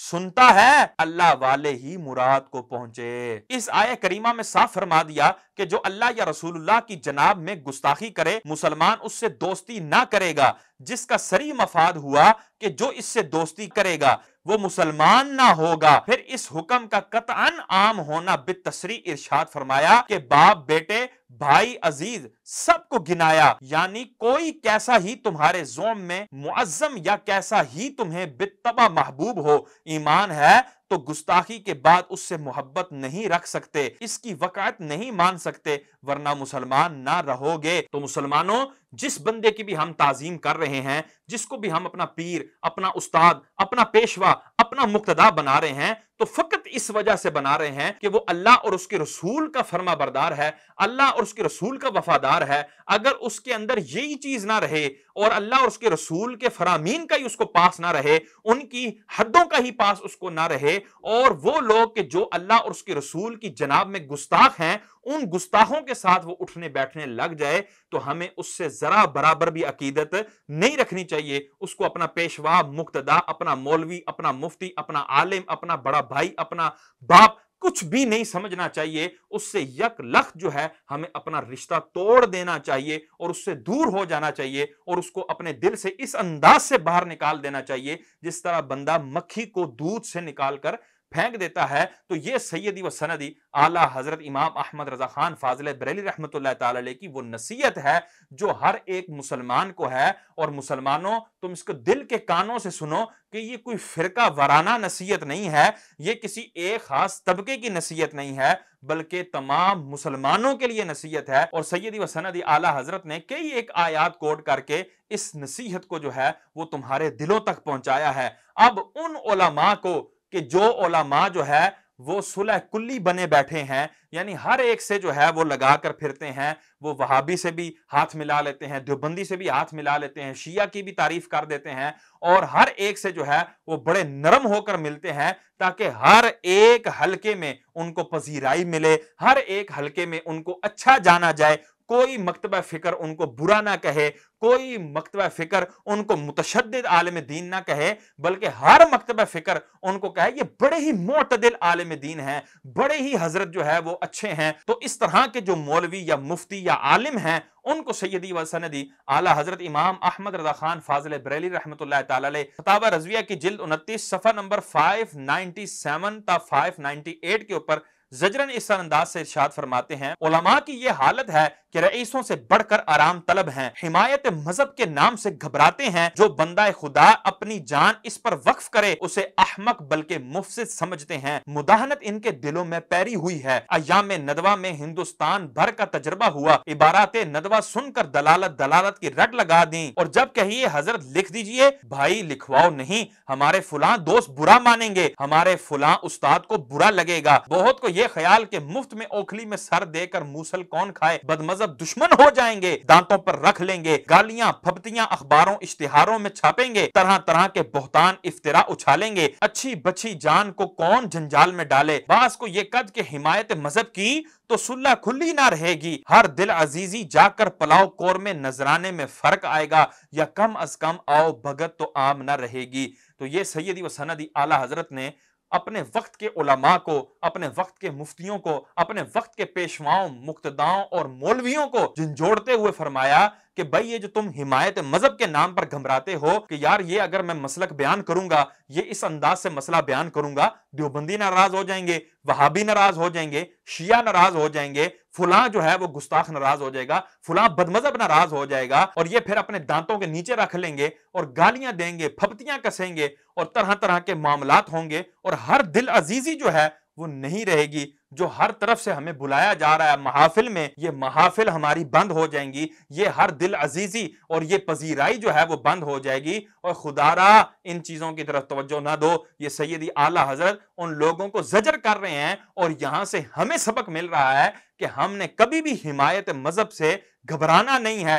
سنتا ہے اللہ والے ہی مراد کو پہنچے۔ اس آیہ کریمہ میں صاف فرما دیا کہ جو اللہ یا رسول اللہ کی جناب میں گستاخی کرے مسلمان اس سے دوستی نہ کرے گا، جس کا صریح مفاد ہوا کہ جو اس سے دوستی کرے گا وہ مسلمان نہ ہوگا۔ پھر اس حکم کا قطعاً عام ہونا بالتصریح ارشاد فرمایا کہ باپ بیٹے بھائی عزیز سب کو گنایا، یعنی کوئی کیسا ہی تمہارے زوم میں معظم یا کیسا ہی تمہیں بالطبع محبوب ہو، ایمان ہے تو گستاخی کے بعد اس سے محبت نہیں رکھ سکتے، اس کی وقعت نہیں مان سکتے، ورنہ مسلمان نہ رہو گے۔ تو مسلمانوں، جس بندے کی بھی ہم تعظیم کر رہے ہیں، جس کو بھی ہم اپنا پیر، اپنا استاد، اپنا پیشوا، اپنا مقتدا بنا رہے ہیں، تو فقط اس وجہ سے بنا رہے ہیں کہ وہ اللہ اور اس کے رسول کا فرما بردار ہے، اللہ اور اس کے رسول کا وفادار ہے۔ اگر اس کے اندر یہی چیز نہ رہے اور اللہ اور اس کے رسول کے فرامین کا ہی اس کو پاس نہ رہے، ان کی حدوں کا ہی پاس اس کو نہ رہے، اور وہ لوگ کہ جو اللہ اور اس کے رسول کی جناب میں گستاخ ہیں ان گستاخوں کے ساتھ وہ اٹھنے بیٹھنے لگ جائے، تو ہمیں اس سے ذرا برابر بھی عقیدت نہیں رکھنی چاہیے۔ اس کو اپنا پیشوا، مقتدا، اپنا مولوی، اپنا مفتی، اپنا عالم، اپنا بڑا بھائی، اپنا باپ کچھ بھی نہیں سمجھنا چاہیے۔ اس سے یک لخت جو ہے ہمیں اپنا رشتہ توڑ دینا چاہیے اور اس سے دور ہو جانا چاہیے، اور اس کو اپنے دل سے اس انداز سے باہر نکال دینا چاہیے جس طرح بندہ مکھی کو دودھ سے نکال کر پھینک دیتا ہے۔ تو یہ سیدی و سندی اعلیٰ حضرت امام احمد رضا خان فاضل بریلوی رحمۃ اللہ تعالی علیہ کی وہ نصیحت ہے جو ہر ایک مسلمان کو ہے۔ اور مسلمانوں، تم اس کو دل کے کانوں سے سنو کہ یہ کوئی فرقہ وارانہ نصیحت نہیں ہے، یہ کسی ایک خاص طبقے کی نصیحت نہیں ہے، بلکہ تمام مسلمانوں کے لیے نصیحت ہے۔ اور سیدی و سندی اعلیٰ حضرت نے کئی ایک آیات کوٹ کر کے اس نصیحت کو جو ہے وہ تمہارے دلوں تک پہنچایا ہے۔ اب ان علماء کو کہ جو علماء جو ہے وہ صلح کلی بنے بیٹھے ہیں، یعنی ہر ایک سے جو ہے وہ لگا کر پھرتے ہیں، وہ وہابی سے بھی ہاتھ ملا لیتے ہیں، دیوبندی سے بھی ہاتھ ملا لیتے ہیں، شیعہ کی بھی تعریف کر دیتے ہیں، اور ہر ایک سے جو ہے وہ بڑے نرم ہو کر ملتے ہیں تاکہ ہر ایک حلقے میں ان کو پذیرائی ملے، ہر ایک حلقے میں ان کو اچھا جانا جائے، کوئی مکتبہ فکر ان کو برا نہ کہے، کوئی مکتبہ فکر ان کو متشدد عالم دین نہ کہے، بلکہ ہر مکتبہ فکر ان کو کہے یہ بڑے ہی معتدل عالم دین ہیں، بڑے ہی حضرت جو ہے وہ اچھے ہیں۔ تو اس طرح کے جو مولوی یا مفتی یا عالم ہیں ان کو سیدی و سندی اعلیٰ حضرت امام احمد رضا خان فاضل بریلوی رحمۃ اللہ تعالی علیہ فتاوی رضویہ کی جلد 29 صفحہ نمبر 597 تا 598 کے اوپر زجرن اس انداز سے ارشاد فرماتے ہیں، علماء کی یہ حالت ہے کہ رئیسوں سے بڑھ کر آرام طلب ہیں، حمایت مذہب کے نام سے گھبراتے ہیں، جو بندہ خدا اپنی جان اس پر وقف کرے اسے احمق بلکہ مفسد سمجھتے ہیں۔ مداہنت ان کے دلوں میں پیری ہوئی ہے۔ ایام ندوہ میں ہندوستان بھر کا تجربہ ہوا، عبارات ندوہ سن کر دلالت کی رٹ لگا دیں، اور جب کہیے حضرت لکھ دیجئے، بھائی لکھواؤ نہیں، ہمارے فلاں دوست برا مانیں گے، ہمارے فلاں استاد کو برا لگے گا۔ بہت کو یہ خیال کہ مفت میں اوکھلی میں سر دے کر موسل کون کھائے، بدمذہب دشمن ہو جائیں گے، دانتوں پر رکھ لیں گے، گالیاں پھپتیاں اخباروں اشتہاروں میں چھاپیں گے، طرح طرح کے بہتان افطرا اچھالیں گے، اچھی بچی جان کو کون جنجال میں ڈالے، بعض کو یہ قد کہ حمایت مذہب کی تو صلح کھلی نہ رہے گی، ہر دل عزیزی جا کر پلاؤ کور میں نذرانے میں فرق آئے گا، یا کم از کم آؤ بھگت تو عام نہ رہے گی۔ تو یہ سیدی و سندی اعلیٰ حضرت نے اپنے وقت کے علماء کو، اپنے وقت کے مفتیوں کو، اپنے وقت کے پیشواؤں، مقتداؤں اور مولویوں کو جھنجھوڑتے ہوئے فرمایا کہ بھائی یہ جو تم حمایت مذہب کے نام پر گھبراتے ہو کہ یار یہ اگر میں مسلک بیان کروں گا، یہ اس انداز سے مسئلہ بیان کروں گا، دیوبندی ناراض ہو جائیں گے، وہابی ناراض ہو جائیں گے، شیعہ ناراض ہو جائیں گے، فلاں جو ہے وہ گستاخ ناراض ہو جائے گا، فلاں بدمذہب ناراض ہو جائے گا، اور یہ پھر اپنے دانتوں کے نیچے رکھ لیں گے اور گالیاں دیں گے، پھپتیاں کسیں گے، اور طرح طرح کے معاملات ہوں گے، اور ہر دل عزیزی جو ہے وہ نہیں رہے گی۔ جو ہر طرف سے ہمیں بلایا جا رہا ہے محافل میں، یہ محافل ہماری بند ہو جائیں گی، یہ ہر دل عزیزی اور یہ پذیرائی جو ہے وہ بند ہو جائے گی، اور خدا را ان چیزوں کی طرف توجہ نہ دو۔ یہ سیدی اعلیٰ حضرت ان لوگوں کو زجر کر رہے ہیں، اور یہاں سے ہمیں سبق مل رہا ہے کہ ہم نے کبھی بھی حمایت مذہب سے گھبرانا نہیں ہے،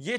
یہ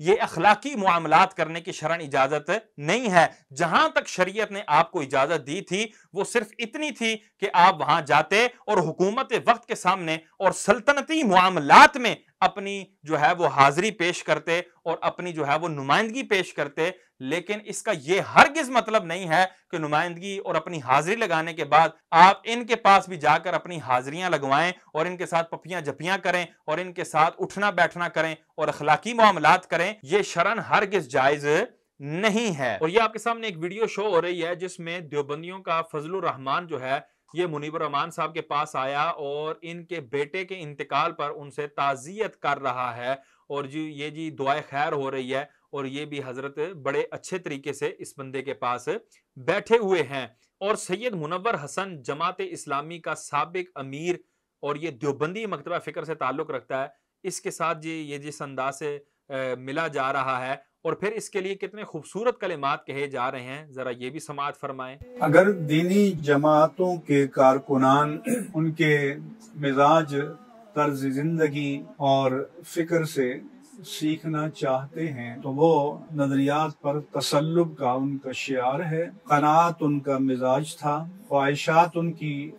یہ اخلاقی معاملات کرنے کی شرعن اجازت نہیں ہے۔ جہاں تک شریعت نے آپ کو اجازت دی تھی وہ صرف اتنی تھی کہ آپ وہاں جاتے اور حکومت وقت کے سامنے اور سلطنتی معاملات میں اپنی جو ہے وہ حاضری پیش کرتے اور اپنی جو ہے وہ نمائندگی پیش کرتے، لیکن اس کا یہ ہرگز مطلب نہیں ہے کہ نمائندگی اور اپنی حاضری لگانے کے بعد آپ ان کے پاس بھی جا کر اپنی حاضریاں لگوائیں اور ان کے ساتھ پپیاں جپیاں کریں اور ان کے ساتھ اٹھنا بیٹھنا کریں اور اخلاقی معاملات کریں۔ یہ شرعن ہرگز جائز نہیں ہے۔ اور یہ آپ کے سامنے ایک ویڈیو شو ہو رہی ہے جس میں دیوبندیوں کا فضل الرحمان جو ہے یہ منیب الرحمان صاحب کے پاس آیا اور ان کے بیٹے کے انتقال پر ان سے تعزیت کر رہا ہے، اور یہ دعائے خیر ہو رہی ہے، اور یہ بھی حضرت بڑے اچھے طریقے سے اس بندے کے پاس بیٹھے ہوئے ہیں۔ اور سید منور حسن جماعت اسلامی کا سابق امیر اور یہ دیوبندی مکتبہ فکر سے تعلق رکھتا ہے، اس کے ساتھ یہ جس انداز سے ملا جا رہا ہے اور پھر اس کے لیے کتنے خوبصورت کلمات کہے جا رہے ہیں، ذرا یہ بھی سماعت فرمائیں۔ اگر دینی جماعتوں کے کارکنان ان کے مزاج، طرز زندگی اور فکر سے سیکھنا چاہتے ہیں تو وہ نظریات پر تسلب کا ان کا شعار ہے۔ قناعت ان کا مزاج تھا، خواہشات ان کی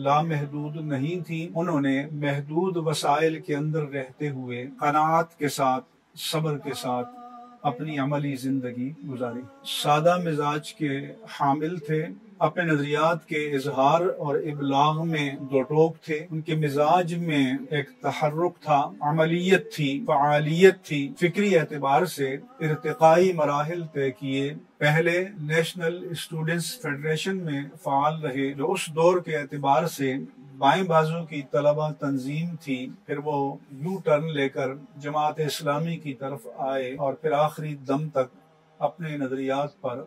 لامحدود نہیں تھی۔ انہوں نے محدود وسائل کے اندر رہتے ہوئے قناعت کے ساتھ، صبر کے ساتھ اپنی عملی زندگی گزاری۔ سادہ مزاج کے حامل تھے، اپنے نظریات کے اظہار اور ابلاغ میں دو ٹوک تھے۔ ان کے مزاج میں ایک تحرک تھا، عملیت تھی، فعالیت تھی۔ فکری اعتبار سے ارتقائی مراحل طے کیے۔ پہلے نیشنل اسٹوڈنٹس فیڈریشن میں فعال رہے جو اس دور کے اعتبار سے بائیں بازو کی طلبہ تنظیم تھی، پھر وہ یو ٹرن لے کر جماعت اسلامی کی طرف آئے اور پھر آخری دم تک اپنے نظریات پر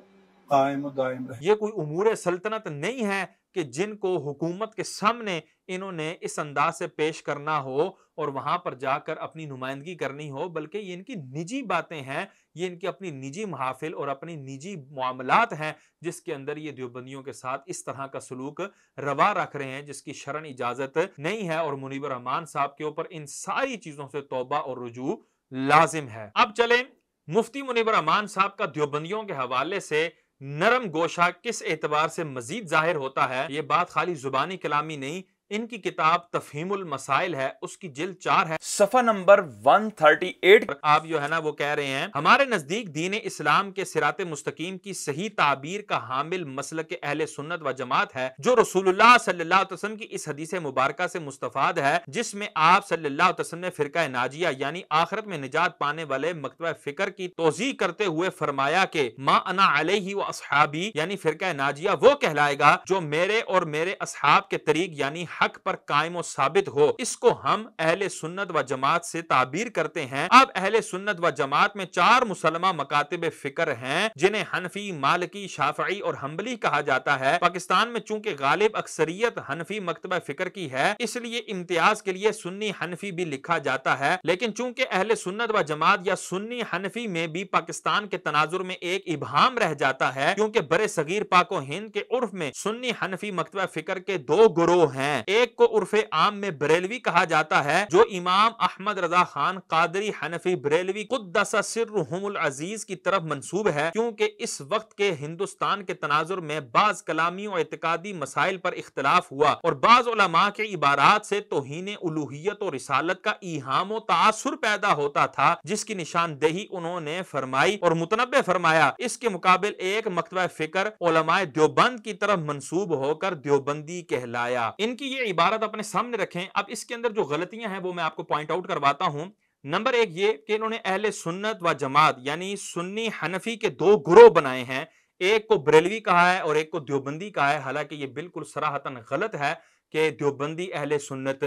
قائم و دائم رہے۔ یہ کوئی امور سلطنت نہیں ہے کہ جن کو حکومت کے سامنے انہوں نے اس انداز سے پیش کرنا ہو اور وہاں پر جا کر اپنی نمائندگی کرنی ہو، بلکہ یہ ان کی نجی باتیں ہیں، یہ ان کی اپنی نجی محافل اور اپنی نجی معاملات ہیں جس کے اندر یہ دیوبندیوں کے ساتھ اس طرح کا سلوک روا رکھ رہے ہیں جس کی شرعن اجازت نہیں ہے، اور منیب الرحمان صاحب کے اوپر ان ساری چیزوں سے توبہ اور رجوع لازم ہے۔ اب چلیں مفتی منیب الرحمان صاحب کا دیوبندیوں کے حوالے سے نرم گوشہ کس اعتبار سے مزید ظاہر ہوتا ہے، یہ بات خالی زبانی کلامی نہیں، ان کی کتاب تفہیم المسائل ہے، اس کی جلد 4 ہے، صفحہ نمبر 138 پر آپ جو ہے نا وہ کہہ رہے ہیں ہمارے نزدیک دین اسلام کے صراط مستقیم کی صحیح تعبیر کا حامل مسلک اہل سنت و جماعت ہے جو رسول اللہ صلی اللہ علیہ وسلم کی اس حدیث مبارکہ سے مستفاد ہے جس میں آپ صلی اللہ علیہ وسلم نے فرقہ ناجیہ یعنی آخرت میں نجات پانے والے مکتبہ فکر کی توضیح کرتے ہوئے فرمایا کہ ما انا علیہ و اصحابی یعنی فرقہ ناجیہ وہ کہلائے گا جو میرے اور میرے اصحاب کے طریق یعنی حق پر قائم و ثابت ہو۔ اس کو ہم اہل سنت و جماعت سے تعبیر کرتے ہیں۔ اب اہل سنت و جماعت میں 4 مسلمہ مکاتب فکر ہیں جنہیں حنفی، مالکی، شافعی اور حنبلی کہا جاتا ہے۔ پاکستان میں چونکہ غالب اکثریت حنفی مکتبہ فکر کی ہے اس لیے امتیاز کے لیے سنی حنفی بھی لکھا جاتا ہے، لیکن چونکہ اہل سنت و جماعت یا سنی حنفی میں بھی پاکستان کے تناظر میں ایک ابہام رہ جاتا ہے کیونکہ برے صغیر پاک و ہند کے عرف میں سنی حنفی مکتبہ فکر کے 2 گروہ ہیں۔ ایک کو عرف عام میں بریلوی کہا جاتا ہے جو امام احمد رضا خان قادری حنفی بریلوی قدس سرہم العزیز کی طرف منسوب ہے، کیونکہ اس وقت کے ہندوستان کے تناظر میں بعض کلامی و اعتقادی مسائل پر اختلاف ہوا اور بعض علماء کے عبارات سے توہین الوہیت اور رسالت کا ایہام و تاثر پیدا ہوتا تھا جس کی نشاندہی انہوں نے فرمائی اور متنبہ فرمایا۔ اس کے مقابل ایک مکتبہ فکر علماء دیوبند کی طرف منسوب ہو کر دیوبندی کہلایا۔ ان کی یہ عبارت اپنے سامنے رکھیں۔ اب اس کے اندر جو غلطیاں ہیں وہ میں آپ کو پوائنٹ آؤٹ کرواتا ہوں۔ نمبر 1 یہ کہ انہوں نے اہل سنت و جماعت یعنی سنی حنفی کے 2 گروہ بنائے ہیں، ایک کو بریلوی کہا ہے اور ایک کو دیوبندی کہا ہے، حالانکہ یہ بالکل صراحتاً غلط ہے کہ دیوبندی اہل سنت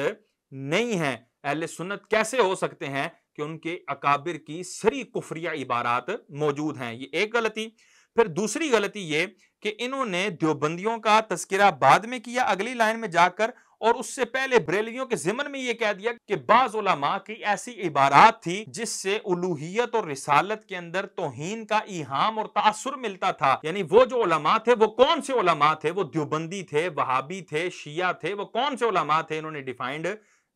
نہیں ہے۔ اہل سنت کیسے ہو سکتے ہیں کہ ان کے اکابر کی سری کفریہ عبارات موجود ہیں، یہ ایک غلطی۔ پھر دوسری غلطی یہ کہ انہوں نے دیوبندیوں کا تذکرہ بعد میں کیا اگلی لائن میں جا کر، اور اس سے پہلے بریلویوں کے ضمن میں یہ کہہ دیا کہ بعض علماء کی ایسی عبارات تھی جس سے الوہیت اور رسالت کے اندر توہین کا ایہام اور تاثر ملتا تھا۔ یعنی وہ جو علماء تھے وہ کون سے علماء تھے؟ وہ دیوبندی تھے، وہابی تھے، شیعہ تھے، وہ کون سے علماء تھے؟ انہوں نے ڈیفائنڈ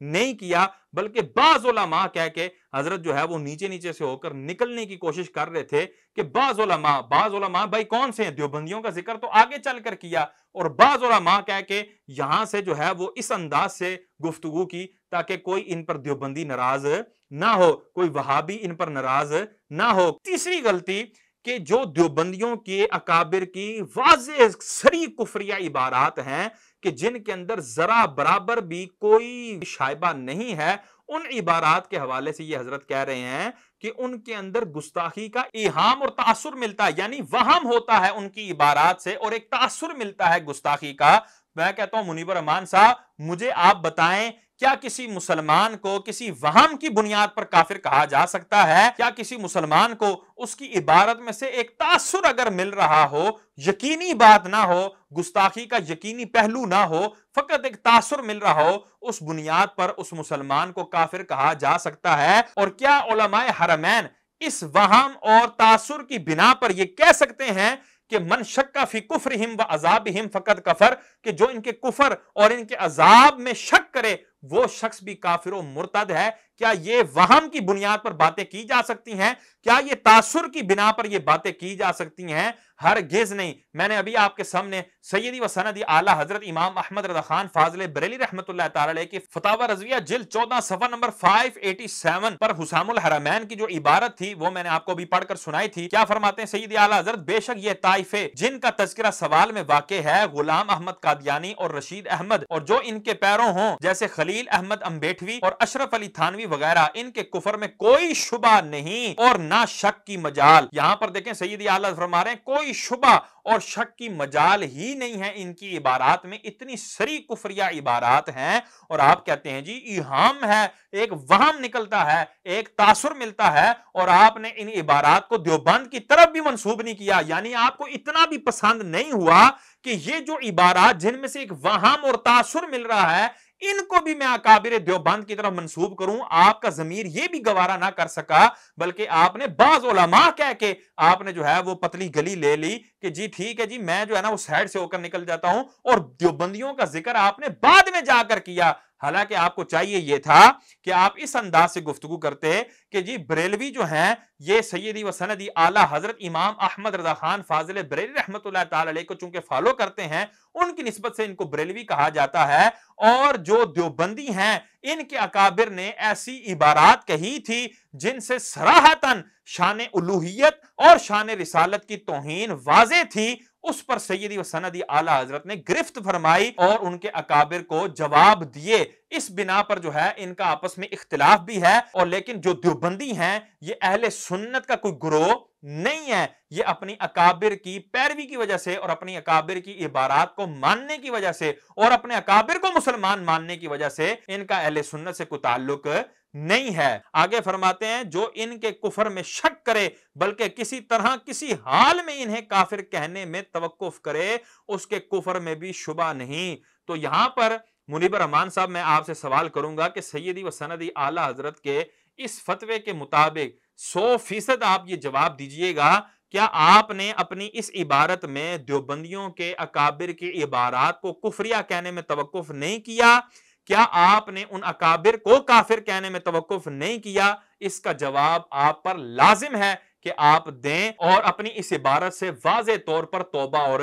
نہیں کیا، بلکہ بعض علماء کہہ کے حضرت جو ہے وہ نیچے نیچے سے ہو کر نکلنے کی کوشش کر رہے تھے کہ بعض علماء بھائی کون سے ہیں؟ دیوبندیوں کا ذکر تو آگے چل کر کیا، اور بعض علماء کہہ کے یہاں سے جو ہے وہ اس انداز سے گفتگو کی تاکہ کوئی ان پر دیوبندی ناراض نہ ہو، کوئی وہابی ان پر ناراض نہ ہو۔ تیسری غلطی کہ جو دیوبندیوں کے اکابر کی واضح سری کفریہ عبارات ہیں کہ جن کے اندر ذرا برابر بھی کوئی شائبہ نہیں ہے، ان عبارات کے حوالے سے یہ حضرت کہہ رہے ہیں کہ ان کے اندر گستاخی کا ایہام اور تاثر ملتا ہے، یعنی وہم ہوتا ہے ان کی عبارات سے اور ایک تاثر ملتا ہے گستاخی کا۔ میں کہتا ہوں منیب الرحمان صاحب مجھے آپ بتائیں کیا کسی مسلمان کو کسی وہم کی بنیاد پر کافر کہا جا سکتا ہے؟ کیا کسی مسلمان کو اس کی عبارت میں سے ایک تاثر اگر مل رہا ہو، یقینی بات نہ ہو، گستاخی کا یقینی پہلو نہ ہو، فقط ایک تاثر مل رہا ہو، اس بنیاد پر اس مسلمان کو کافر کہا جا سکتا ہے؟ اور کیا علماء حرمین اس وہم اور تاثر کی بنا پر یہ کہہ سکتے ہیں کہ من شک فی کفرہم و عذابہم فقد کفر، کہ جو ان کے کفر اور ان کے عذاب میں شک کرے وہ شخص بھی کافر و مرتد ہے؟ کیا یہ وہم کی بنیاد پر باتیں کی جا سکتی ہیں؟ کیا یہ تاثر کی بنا پر یہ باتیں کی جا سکتی ہیں؟ ہرگز نہیں۔ میں نے ابھی آپ کے سامنے سیدی و سندی اعلی حضرت امام احمد رضا خان فاضل بریلی رحمۃ اللہ تعالی علیہ کی فتاوی رضویہ جلد 14 صفحہ نمبر 587 پر حسام الحرمین کی جو عبارت تھی وہ میں نے آپ کو بھی پڑھ کر سنائی تھی۔ کیا فرماتے ہیں سیدی اعلی حضرت؟ بے شک یہ طائفے جن کا تذکرہ سوال میں واقع ہے، غلام احمد قادیانی اور رشید احمد، اور جو ان کے پیروں ہوں جیسے خلیل احمد امبیٹوی اور اشرف علی تھانوی وغیرہ، ان کے کفر میں کوئی شبہ نہیں اور نہ شک کی مجال۔ یہاں پر دیکھیں سیدی اعلی فرما رہے ہیں کوئی شبہ اور شک کی مجال ہی نہیں ہے ان کی عبارات میں، اتنی سری کفریہ عبارات ہیں، اور آپ کہتے ہیں جی ایہام ہے، ایک وہم نکلتا ہے، ایک تاثر ملتا ہے، اور آپ نے ان عبارات کو دیوبند کی طرف بھی منسوب نہیں کیا، یعنی آپ کو اتنا بھی پسند نہیں ہوا کہ یہ جو عبارات جن میں سے ایک وہم اور تاثر مل رہا ہے ان کو بھی میں اکابر دیوبند کی طرف منسوب کروں۔ آپ کا ضمیر یہ بھی گوارا نہ کر سکا، بلکہ آپ نے بعض علماء کہہ کے آپ نے جو ہے وہ پتلی گلی لے لی کہ جی ٹھیک ہے جی میں جو ہے نا وہ سائڈ سے ہو کر نکل جاتا ہوں، اور دیوبندیوں کا ذکر آپ نے بعد میں جا کر کیا۔ حالانکہ آپ کو چاہیے یہ تھا کہ آپ اس انداز سے گفتگو کرتے کہ جی بریلوی جو ہیں یہ سیدی و سندی اعلی حضرت امام احمد رضا خان فاضل بریلی رحمۃ اللہ تعالی علیہ کو چونکہ فالو کرتے ہیں، ان کی نسبت سے ان کو بریلوی کہا جاتا ہے، اور جو دیوبندی ہیں ان کے اکابر نے ایسی عبارات کہی تھی جن سے صراحتاً شان الوہیت اور شان رسالت کی توہین واضح تھی، اس پر سیدی و سندی اعلی حضرت نے گرفت فرمائی اور ان کے اکابر کو جواب دیے۔ اس بنا پر جو ہے ان کا آپس میں اختلاف بھی ہے، اور لیکن جو دیوبندی ہیں یہ اہل سنت کا کوئی گروہ نہیں ہے، یہ اپنی اکابر کی پیروی کی وجہ سے اور اپنی اکابر کی عبارات کو ماننے کی وجہ سے اور اپنے اکابر کو مسلمان ماننے کی وجہ سے ان کا اہل سنت سے کوئی تعلق نہیں ہے۔ آگے فرماتے ہیں جو ان کے کفر میں شک کرے بلکہ کسی طرح کسی حال میں انہیں کافر کہنے میں توقف کرے اس کے کفر میں بھی شبہ نہیں۔ تو یہاں پر منیب الرحمان صاحب میں آپ سے سوال کروں گا کہ سیدی و سندی اعلی حضرت کے اس فتوے کے مطابق 100% آپ یہ جواب دیجئے گا، کیا آپ نے اپنی اس عبارت میں دیوبندیوں کے اکابر کی عبارات کو کفریہ کہنے میں توقف نہیں کیا؟ کیا آپ نے ان اکابر کو کافر کہنے میں توقف نہیں کیا؟ اس کا جواب آپ پر لازم ہے کہ آپ دیں اور اپنی اس عبارت سے واضح طور پر توبہ اور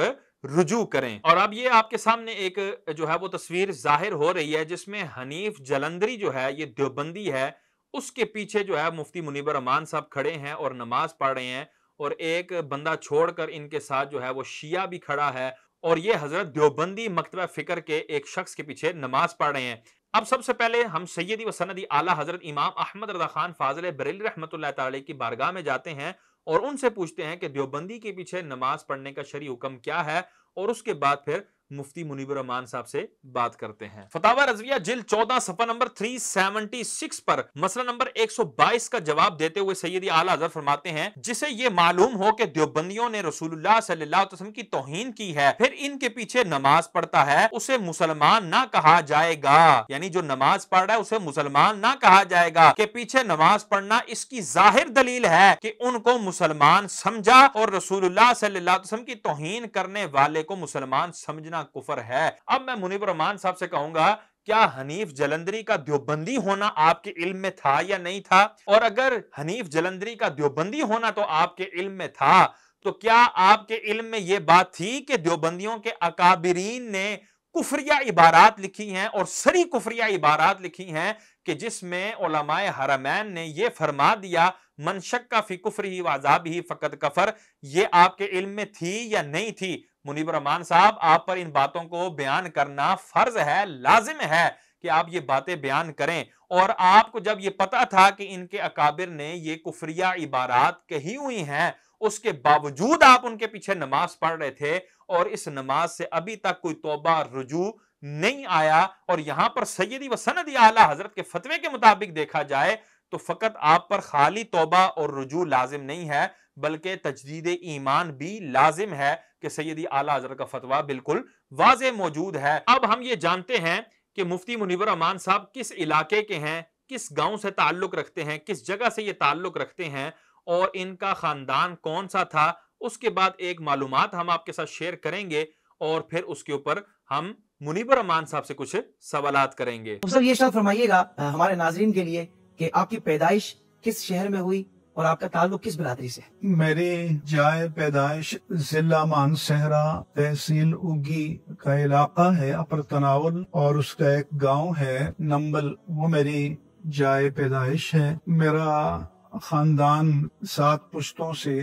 رجوع کریں۔ اور اب یہ آپ کے سامنے ایک جو ہے وہ تصویر ظاہر ہو رہی ہے جس میں حنیف جلندری جو ہے یہ دیوبندی ہے، اس کے پیچھے جو ہے مفتی منیب الرحمان صاحب کھڑے ہیں اور نماز پڑھ رہے ہیں، اور ایک بندہ چھوڑ کر ان کے ساتھ جو ہے وہ شیعہ بھی کھڑا ہے، اور یہ حضرت دیوبندی مکتبہ فکر کے ایک شخص کے پیچھے نماز پڑھ رہے ہیں۔ اب سب سے پہلے ہم سیدی و سندی اعلی حضرت امام احمد رضا خان فاضل بریلی رحمۃ اللہ تعالی کی بارگاہ میں جاتے ہیں اور ان سے پوچھتے ہیں کہ دیوبندی کے پیچھے نماز پڑھنے کا شرعی حکم کیا ہے، اور اس کے بعد پھر مفتی منیب الرحمان صاحب سے بات کرتے ہیں۔ فتاوی رضویہ جلد 14 صفحہ نمبر 376 پر مسئلہ نمبر 122 کا جواب دیتے ہوئے سیدی اعلی حضرت فرماتے ہیں جسے یہ معلوم ہو کہ دیوبندیوں نے رسول اللہ صلی اللہ علیہ وسلم کی توہین کی ہے پھر ان کے پیچھے نماز پڑھتا ہے اسے مسلمان نہ کہا جائے گا، یعنی جو نماز پڑھ رہا ہے اسے مسلمان نہ کہا جائے گا، کہ پیچھے نماز پڑھنا اس کی ظاہر دلیل ہے کہ ان کو مسلمان سمجھا اور رسول اللہ صلی اللہ علیہ وسلم کی توہین کرنے والے کو مسلمان سمجھنا کفر ہے۔ اب میں منیب الرحمان صاحب سے کہوں گا کیا حنیف جلندری کا دیوبندی ہونا آپ کے علم میں تھا یا نہیں تھا؟ اور اگر حنیف جلندری کا دیوبندی ہونا تو آپ کے علم میں تھا تو کیا آپ کے علم میں یہ بات تھی کہ دیوبندیوں کے اکابرین نے کفریہ عبارات لکھی ہیں اور سری کفریہ عبارات لکھی ہیں کہ جس میں علماء حرمین نے یہ فرما دیا من شک فی کفرہ و عذابہ فقد کفر؟ یہ آپ کے علم میں تھی یا نہیں تھی؟ منیب الرحمان صاحب، آپ پر ان باتوں کو بیان کرنا فرض ہے، لازم ہے کہ آپ یہ باتیں بیان کریں۔ اور آپ کو جب یہ پتا تھا کہ ان کے اکابر نے یہ کفریہ عبارات کہی ہوئی ہیں، اس کے باوجود آپ ان کے پیچھے نماز پڑھ رہے تھے اور اس نماز سے ابھی تک کوئی توبہ رجوع نہیں آیا، اور یہاں پر سیدی و سندی اعلیٰ حضرت کے فتوے کے مطابق دیکھا جائے تو فقط آپ پر خالی توبہ اور رجوع لازم نہیں ہے بلکہ تجدید ایمان بھی لازم ہے کہ سیدی اعلیٰ حضرت کا فتویٰ بالکل واضح موجود ہے۔ اب ہم یہ جانتے ہیں کہ مفتی منیب الرحمان صاحب کس علاقے کے ہیں، کس گاؤں سے تعلق رکھتے ہیں، کس جگہ سے یہ تعلق رکھتے ہیں اور ان کا خاندان کون سا تھا۔ اس کے بعد ایک معلومات ہم آپ کے ساتھ شیئر کریں گے اور پھر اس کے اوپر ہم منیب الرحمان صاحب سے کچھ سوالات کریں گے۔ سر یہ شاید فرمائیے گا ہمارے ناظرین کے لیے کہ آپ کی پیدائش کس شہر میں ہوئی اور آپ کا تعلق کس برادری سے؟ میری جائے پیدائش ضلع مانسہرہ تحصیل اگی کا علاقہ ہے اپر تناول، اور اس کا ایک گاؤں ہے نمبل، وہ میری جائے پیدائش ہے۔ میرا خاندان 7 پشتوں سے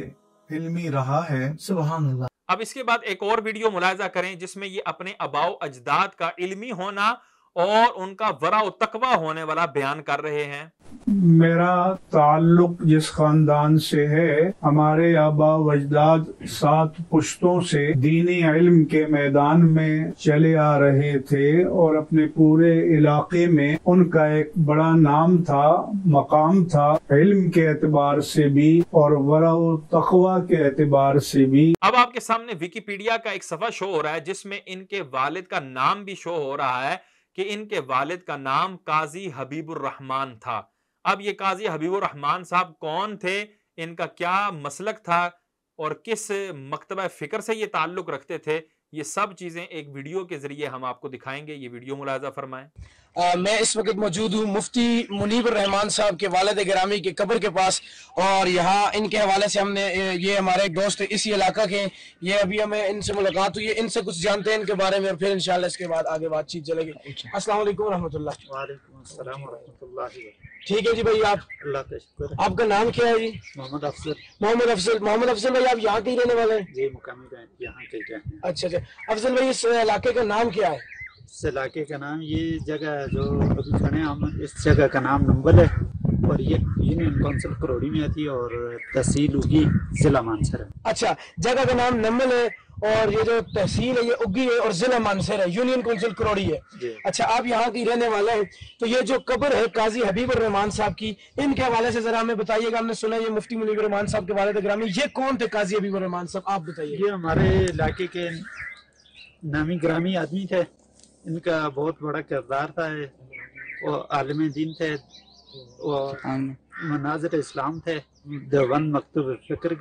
علمی رہا ہے۔ سبحان اللہ۔ اب اس کے بعد ایک اور ویڈیو ملاحظہ کریں جس میں یہ اپنے آباء و اجداد کا علمی ہونا اور ان کا ورع و تقوی ہونے والا بیان کر رہے ہیں۔ میرا تعلق جس خاندان سے ہے، ہمارے آباء و اجداد 7 پشتوں سے دینی علم کے میدان میں چلے آ رہے تھے اور اپنے پورے علاقے میں ان کا ایک بڑا نام تھا، مقام تھا، علم کے اعتبار سے بھی اور ورع و تقوی کے اعتبار سے بھی۔ اب آپ کے سامنے ویکیپیڈیا کا ایک صفحہ شو ہو رہا ہے جس میں ان کے والد کا نام بھی شو ہو رہا ہے کہ ان کے والد کا نام قاضی حبیب الرحمان تھا۔ اب یہ قاضی حبیب الرحمان صاحب کون تھے، ان کا کیا مسلک تھا اور کس مکتبہ فکر سے یہ تعلق رکھتے تھے، یہ سب چیزیں ایک ویڈیو کے ذریعے ہم آپ کو دکھائیں گے۔ یہ ویڈیو ملاحظہ فرمائیں۔ میں اس وقت موجود ہوں مفتی منیب الرحمان صاحب کے والد گرامی کے قبر کے پاس، اور یہاں ان کے حوالے سے ہم نے، یہ ہمارے ایک دوست اسی علاقہ کے، یہ ابھی ہمیں ان سے ملاقات ہوئی ہے، ان سے کچھ جانتے ہیں ان کے بارے میں اور پھر انشاءاللہ اس کے بعد آگے بات چیت چلے گی۔ السلام علیکم ورحمۃ اللہ۔ وعلیکم السلام ورحمۃ اللہ۔ ٹھیک ہے جی بھائی، آپ اللہ کا شکر ہے۔ آپ کا نام کیا ہے جی؟ محمد افضل۔ محمد افضل بھائی، آپ یہاں کے ہی رہنے والے ہیں؟ جی، مقامی یہاں کے ہیں۔ اچھا اچھا، افضل بھائی اس علاقے کا نام کیا ہے؟ اس علاقے کا نام، یہ جگہ جو ابھی کھڑے ہیں ہم، اس جگہ کا نام نمبل ہے اور یہ یونین کونسل کروڑی میں آتی ہے اور تحصیل اگی ضلع مانسہرہ ہے۔ اچھا، جگہ کا نام نمبل ہے اور یہ جو تحصیل ہے یہ اگی ہے اور ضلع مانسہرہ ہے، یونین کونسل کروڑی ہے۔ جی۔ اچھا، آپ یہاں کی رہنے والے ہیں، تو یہ جو قبر ہے قاضی حبیب الرحمان صاحب کی، ان کے حوالے سے ذرا ہمیں بتائیے گا۔ ہم نے سنا یہ مفتی منیب الرحمان صاحب کے والد گرامی، یہ کون تھے قاضی حبیب الرحمان صاحب، آپ بتائیے۔ یہ ہمارے علاقے کے نامی گرامی آدمی تھے، ان کا بہت بڑا کردار تھا، وہ عالم دین تھے، وہ مناظر اسلام تھے، دیوبند مکتب فکر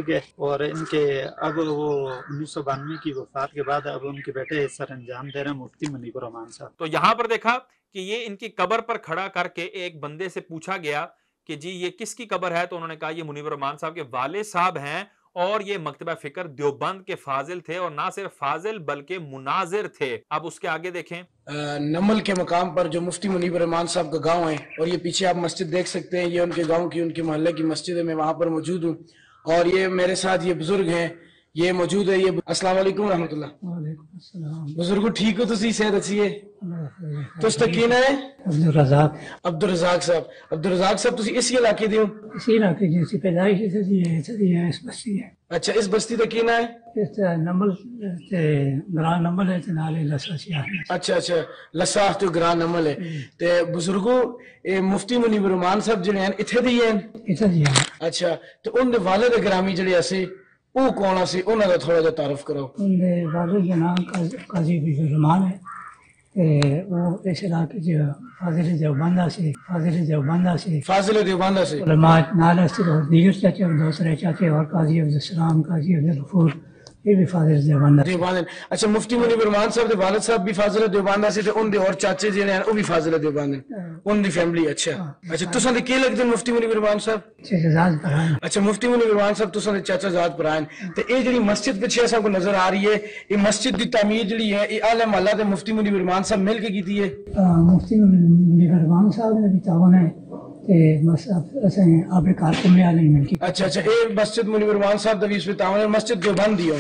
کے، اور ان کے اب وہ 1992 کی وفات کے بعد اب ان کے بیٹے سر انجام دے رہے ہیں مفتی منیب الرحمان صاحب۔ تو یہاں پر دیکھا کہ یہ ان کی قبر پر کھڑا کر کے ایک بندے سے پوچھا گیا کہ جی یہ کس کی قبر ہے، تو انہوں نے کہا یہ منیب الرحمان صاحب کے والد صاحب ہیں اور یہ مکتبہ فکر دیوبند کے فاضل تھے، اور نہ صرف فاضل بلکہ مناظر تھے۔ اب اس کے آگے دیکھیں۔ نمل کے مقام پر جو مفتی منیب الرحمان صاحب کا گاؤں ہے، اور یہ پیچھے آپ مسجد دیکھ سکتے ہیں، یہ ان کے گاؤں کی، ان کے محلے کی مسجد ہے، میں وہاں پر موجود ہوں، اور یہ میرے ساتھ یہ بزرگ ہیں، یہ موجود ہے۔ یہ السلام علیکم ورحمۃ اللہ۔ وعلیکم السلام۔ بزرگ ٹھیک ہو تسی، صحت اچھی ہے؟ تو اس تک ہے عبدالرزاق صاحب تسی اسی علاقے دے ہو؟ اسی علاقے جیسی پیدائش ہے، اس بستی ہے۔ اچھا، اس بستی تک کینا ہے؟ اس نمبل گران نمبل ہے نالے لسا سیاح۔ اچھا، لساح تو گران نمبل ہے۔ تے بزرگو مفتی منیب الرحمان صاحب جڑے ہیں اتھے دی ہیں؟ اتھے دی ہیں۔ اچھا، تو ان دے والد گرامی جڑے اسی وہ کون سی، انہاں دا تھوڑا جا تعارف کرو۔ ان دے والد کا نام قاضی حبیب الرحمان ہے، وہ اس علاقے جو فاضل دیوبندہ سے علماء نال اور دیگر چاچے اور دوسرے چاچے اور قاضی عبدالسلام، قاضی عبدالغفور، یہ بھی فاضل دیوبند دیوبند۔ اچھا مفتی منیب الرحمان صاحب دے والد صاحب بھی فاضل دیوبند سے تے ان دے اور چاچے جڑے ہیں وہ بھی فاضل دیوبند ان دی فیملی۔ اچھا اچھا تساں دے کی لگدے مفتی منیب الرحمان صاحب؟ شہزاد پرائن۔ اچھا مفتی منیب الرحمان صاحب تساں دے چاچا زاد پرائن تے اے جڑی مسجد پیچھے اساں کو نظر آ رہی ہے یہ مسجد دی تعمیر جڑی ہے یہ اعلی محلہ تے مفتی منیب الرحمان صاحب مل کے کیتی ہے؟ مفتی منیب الرحمان صاحب نے بھی تعاون ہے تے بس اسیں آپ کار کمرے والے مل کے۔ اچھا اچھا اے مسجد منیب الرحمان صاحب دا بھی اس پہ تعاون ہے، مسجد دیوبند دی ہے۔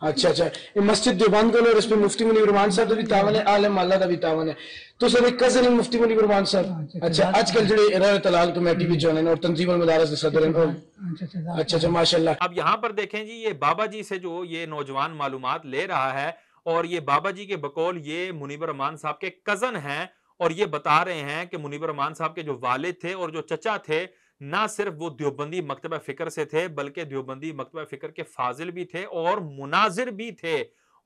اچھا اچھا یہ مسجد دیوبند کو اور اس پہ مفتی منیب الرحمان صاحب دا بھی تعاون ہے، عالم محلہ دا بھی تعاون ہے۔ تو سر ایک کزن مفتی منیب الرحمان صاحب اچھا آج کل جڑے راہ تلال کمیٹی بھی جوائن اور تنظیم المدارس کے صدر ہیں۔ اچھا اچھا ماشاءاللہ۔ اب یہاں پر دیکھیں جی یہ بابا جی سے جو یہ نوجوان معلومات لے رہا ہے اور یہ بابا جی کے بقول یہ منیب الرحمان صاحب کے کزن ہیں اور یہ بتا رہے ہیں کہ منیب الرحمان صاحب کے جو والد تھے اور جو چچا تھے نہ صرف وہ دیوبندی مکتبہ فکر سے تھے بلکہ دیوبندی مکتبہ فکر کے فاضل بھی تھے اور مناظر بھی تھے،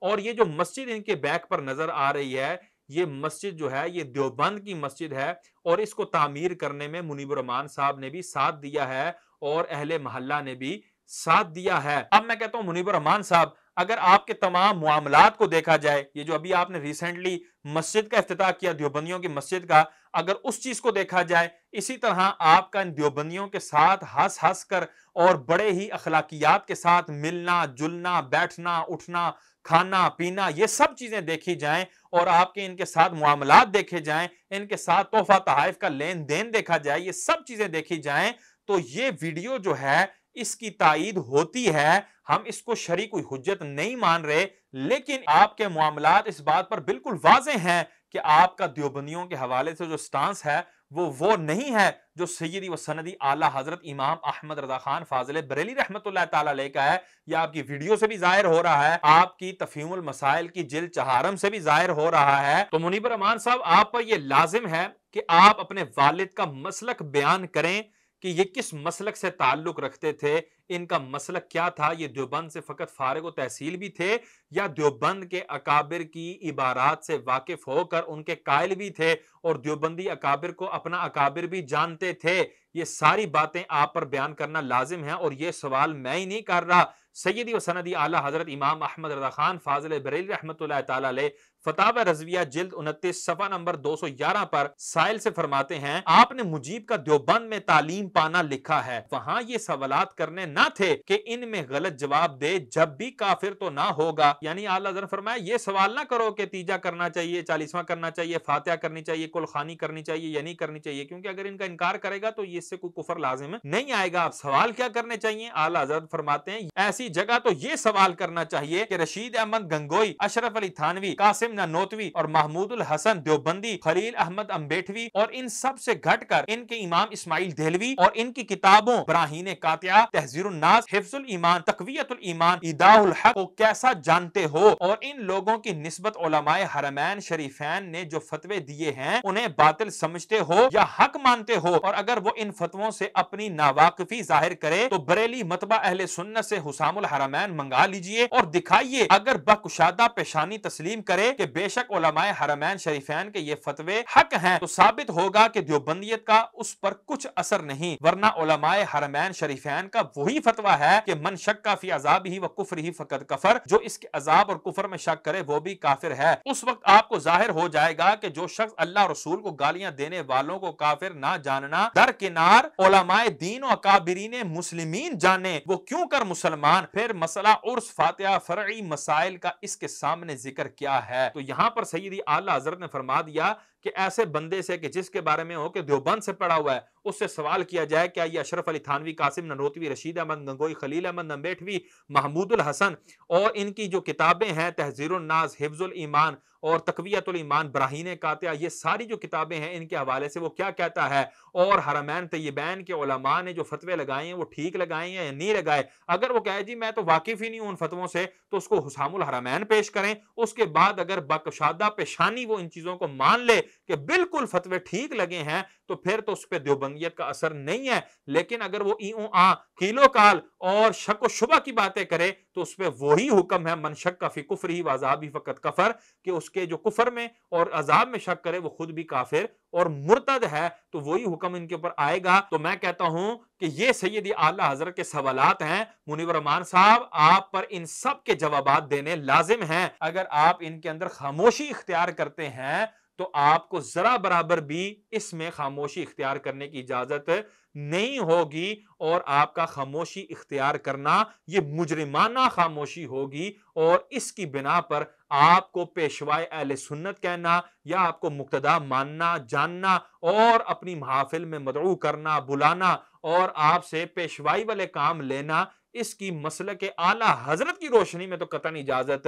اور یہ جو مسجد ان کے بیک پر نظر آ رہی ہے یہ مسجد جو ہے یہ دیوبند کی مسجد ہے اور اس کو تعمیر کرنے میں منیب الرحمان صاحب نے بھی ساتھ دیا ہے اور اہل محلہ نے بھی ساتھ دیا ہے۔ اب میں کہتا ہوں منیب الرحمان صاحب اگر آپ کے تمام معاملات کو دیکھا جائے، یہ جو ابھی آپ نے ریسنٹلی مسجد کا افتتاح کیا دیوبندیوں کی مسجد کا، اگر اس چیز کو دیکھا جائے اسی طرح آپ کا ان دیوبندیوں کے ساتھ ہنس ہنس کر اور بڑے ہی اخلاقیات کے ساتھ ملنا جلنا بیٹھنا اٹھنا کھانا پینا یہ سب چیزیں دیکھی جائیں اور آپ کے ان کے ساتھ معاملات دیکھے جائیں، ان کے ساتھ تحفہ تحائف کا لین دین دیکھا جائے، یہ سب چیزیں دیکھی جائیں تو یہ ویڈیو جو ہے اس کی تائید ہوتی ہے۔ ہم اس کو شرعی کوئی حجت نہیں مان رہے لیکن آپ کے معاملات اس بات پر بالکل واضح ہیں کہ آپ کا دیوبندیوں کے حوالے سے جو سٹانس ہے وہ نہیں ہے جو سیدی و سندی اعلیٰ حضرت امام احمد رضا خان فاضل بریلی رحمت اللہ تعالیٰ علیہ کا ہے۔ یہ آپ کی ویڈیو سے بھی ظاہر ہو رہا ہے، آپ کی تفہیم المسائل کی جلد چہارم سے بھی ظاہر ہو رہا ہے۔ تو منیب الرحمان صاحب آپ پر یہ لازم ہے کہ آپ اپنے والد کا مسلک بیان کریں کہ یہ کس مسلک سے تعلق رکھتے تھے، ان کا مسلک کیا تھا، یہ دیوبند سے فقط فارغ و تحصیل بھی تھے یا دیوبند کے اکابر کی عبارات سے واقف ہو کر ان کے قائل بھی تھے اور دیوبندی اکابر کو اپنا اکابر بھی جانتے تھے۔ یہ ساری باتیں آپ پر بیان کرنا لازم ہے اور یہ سوال میں ہی نہیں کر رہا، سیدی و سندی اعلیٰ حضرت امام احمد رضا خان فاضل بریلی رحمت اللہ تعالیٰ علیہ فتاوی رضویہ جلد 29 صفحہ نمبر 211 پر سائل سے فرماتے ہیں آپ نے مجیب کا دیوبند میں تعلیم پانا لکھا ہے، وہاں یہ سوالات کرنے نہ تھے کہ ان میں غلط جواب دے جب بھی کافر تو نہ ہوگا۔ یعنی اعلیٰ حضرت فرمایا یہ سوال نہ کرو کہ تیجا کرنا چاہیے، 40واں کرنا چاہیے، فاتحہ کرنی چاہیے، کل خوانی کرنی چاہیے یا نہیں کرنی چاہیے، کیونکہ اگر ان کا انکار کرے گا تو اس سے کوئی کفر لازم نہیں آئے گا۔ آپ سوال کیا کرنے چاہیے؟ اعلیٰ حضرت فرماتے ہیں ایسی جگہ تو یہ سوال کرنا چاہیے کہ رشید احمد گنگوئی، اشرف علی تھانوی، قاسم نانوتوی اور محمود الحسن دیوبندی، خلیل احمد امبیٹوی اور ان سب سے گھٹ کر ان کے امام اسماعیل دہلوی اور ان کی کتابوں براہین قاطعہ، تحذیر الناس، حفظ الایمان، تقویت الایمان، ایداء الحق کو کیسا جانتے ہو، اور ان لوگوں کی نسبت علماء حرمین شریفین نے جو فتوے دیے ہیں انہیں باطل سمجھتے ہو یا حق مانتے ہو، اور اگر وہ ان فتووں سے اپنی ناواقفی ظاہر کرے تو بریلی مطبع اہل سنت سے حسام الحرمین منگا لیجئے اور دکھائیے، اگر بکشادہ پیشانی تسلیم کرے کہ بے شک علماء حرمین شریفین کے یہ فتوے حق ہیں تو ثابت ہوگا کہ دیوبندیت کا اس پر کچھ اثر نہیں، ورنہ علماء حرمین شریفین کا وہی فتویٰ ہے کہ من شک فی عذابہ و کفرہ فقد کفر، جو اس کے عذاب اور کفر میں شک کرے وہ بھی کافر ہے۔ اس وقت آپ کو ظاہر ہو جائے گا کہ جو شخص اللہ رسول کو گالیاں دینے والوں کو کافر نہ جاننا درکنار علماء دین و اکابرین مسلمین جانے، وہ کیوں کر مسلمان؟ پھر مسئلہ عرس فاتحہ فرعی مسائل کا اس کے سامنے ذکر کیا ہے؟ تو یہاں پر سیدی اعلیٰ حضرت نے فرما دیا کہ ایسے بندے سے کہ جس کے بارے میں ہو کہ دیوبند سے پڑھا ہوا ہے اس سے سوال کیا جائے کیا یہ اشرف علی تھانوی، قاسم نانوتوی، رشید احمد گنگوئی، خلیل احمد امبیٹوی، محمود الحسن اور ان کی جو کتابیں ہیں تحذیر الناس، حفظ الایمان اور تقویت الایمان، براہین قاطعہ، یہ ساری جو کتابیں ہیں ان کے حوالے سے وہ کیا کہتا ہے، اور حرمین طیبین کے علماء نے جو فتوے لگائے ہیں وہ ٹھیک لگائے ہیں یا نہیں لگائے؟ اگر وہ کہے جی میں تو واقف ہی نہیں ہوں ان فتووں سے تو اس کو حسام الحرمین پیش کریں، اس کے بعد اگر باکشادہ پیشانی وہ ان چیزوں کو مان لے کہ بالکل فتوے ٹھیک لگے ہیں تو پھر تو اس پہ دیوبندیت کا اثر نہیں ہے، لیکن اگر وہ ای آ کیلو کال اور شک و شبہ کی باتیں کرے تو اس پہ وہی حکم ہے من شک فی کفر ہی وعذاب ہی فقط کفر، کہ اس کے جو کفر میں اور عذاب میں شک کرے وہ خود بھی کافر اور مرتد ہے، تو وہی حکم ان کے اوپر آئے گا۔ تو میں کہتا ہوں کہ یہ سیدی اعلی حضرت کے سوالات ہیں، منیب الرحمان صاحب آپ پر ان سب کے جوابات دینے لازم ہیں۔ اگر آپ ان کے اندر خاموشی اختیار کرتے ہیں تو آپ کو ذرا برابر بھی اس میں خاموشی اختیار کرنے کی اجازت نہیں ہوگی، اور آپ کا خاموشی اختیار کرنا یہ مجرمانہ خاموشی ہوگی، اور اس کی بنا پر آپ کو پیشوائے اہل سنت کہنا یا آپ کو مقتدا ماننا جاننا اور اپنی محافل میں مدعو کرنا بلانا اور آپ سے پیشوائی والے کام لینا، اس کی مسلک اعلی حضرت کی روشنی میں تو قطعاً اجازت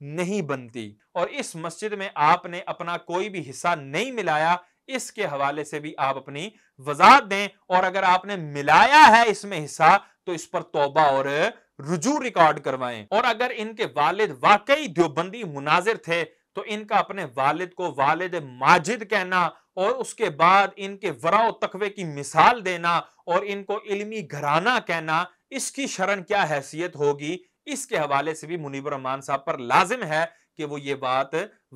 نہیں بنتی، اور اس مسجد میں آپ نے اپنا کوئی بھی حصہ نہیں ملایا، اس کے حوالے سے بھی آپ اپنی وضاحت دیں، اور اگر آپ نے ملایا ہے اس میں حصہ تو اس پر توبہ اور رجوع ریکارڈ کروائیں، اور اگر ان کے والد واقعی دیوبندی مناظر تھے تو ان کا اپنے والد کو والد ماجد کہنا اور اس کے بعد ان کے ورع و تقوی کی مثال دینا اور ان کو علمی گھرانہ کہنا، اس کی شرعاً کیا حیثیت ہوگی، اس کے حوالے سے بھی منیب الرحمان صاحب پر لازم ہے کہ وہ یہ بات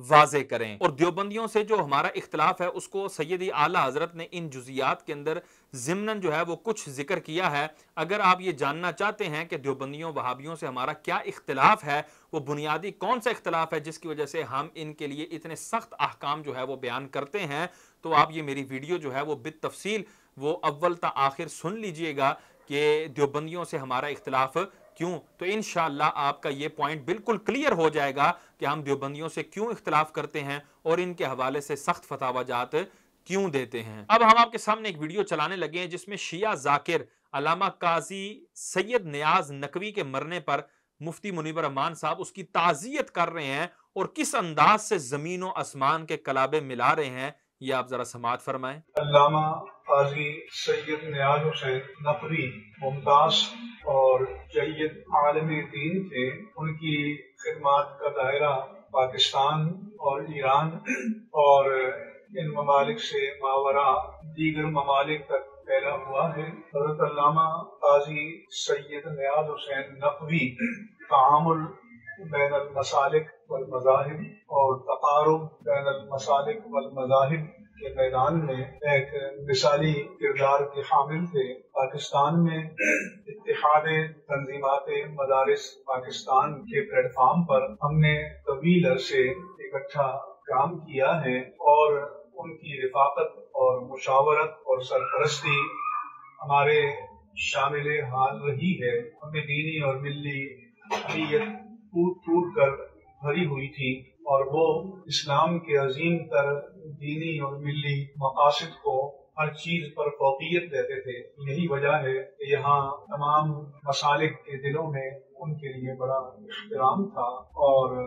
واضح کریں۔ اور دیوبندیوں سے جو ہمارا اختلاف ہے اس کو سیدی اعلی حضرت نے ان جزیات کے اندر ضمناً جو ہے وہ کچھ ذکر کیا ہے۔ اگر آپ یہ جاننا چاہتے ہیں کہ دیوبندیوں وہابیوں سے ہمارا کیا اختلاف ہے، وہ بنیادی کون سا اختلاف ہے جس کی وجہ سے ہم ان کے لیے اتنے سخت احکام جو ہے وہ بیان کرتے ہیں، تو آپ یہ میری ویڈیو جو ہے وہ بالتفصیل وہ اول تا آخر سن لیجئے گا کہ دیوبندیوں سے ہمارا اختلاف کیوں، تو انشاءاللہ آپ کا یہ پوائنٹ بالکل کلیئر ہو جائے گا کہ ہم دیوبندیوں سے کیوں اختلاف کرتے ہیں اور ان کے حوالے سے سخت فتاوی جات کیوں دیتے ہیں۔ اب ہم آپ کے سامنے ایک ویڈیو چلانے لگے ہیں جس میں شیعہ ذاکر علامہ قاضی سید نیاز نقوی کے مرنے پر مفتی منیب الرحمان صاحب اس کی تعزیت کر رہے ہیں اور کس انداز سے زمین و اسمان کے کلابے ملا رہے ہیں، یہ آپ ذرا سماعت فرمائیں۔ علامہ قاضی سید نیاز حسین نقوی ممتاز اور جید عالم دین تھے۔ ان کی خدمات کا دائرہ پاکستان اور ایران اور ان ممالک سے ماورا دیگر ممالک تک پھیلا ہوا ہے۔ حضرت علامہ قاضی سید نیاز حسین نقوی تعامل بین المسالک والمذاہب اور تقارب بین المسالک والمذاہب کے میدان میں ایک مثالی کردار کے حامل تھے۔ پاکستان میں اتحاد تنظیمات مدارس پاکستان کے پلیٹ فارم پر ہم نے طویل عرصے اکٹھا کام کیا ہے اور ان کی رفاقت اور مشاورت اور سرپرستی ہمارے شامل حال رہی ہے۔ ہمیں دینی اور ملی حمیت ٹوٹ ٹوٹ کر بھری ہوئی تھی اور وہ اسلام کے عظیم تر دینی اور ملی مقاصد کو ہر چیز پر فوقیت دیتے تھے۔ یہی وجہ ہے کہ یہاں تمام مسالک کے دلوں میں ان کے لیے بڑا احترام تھا، اور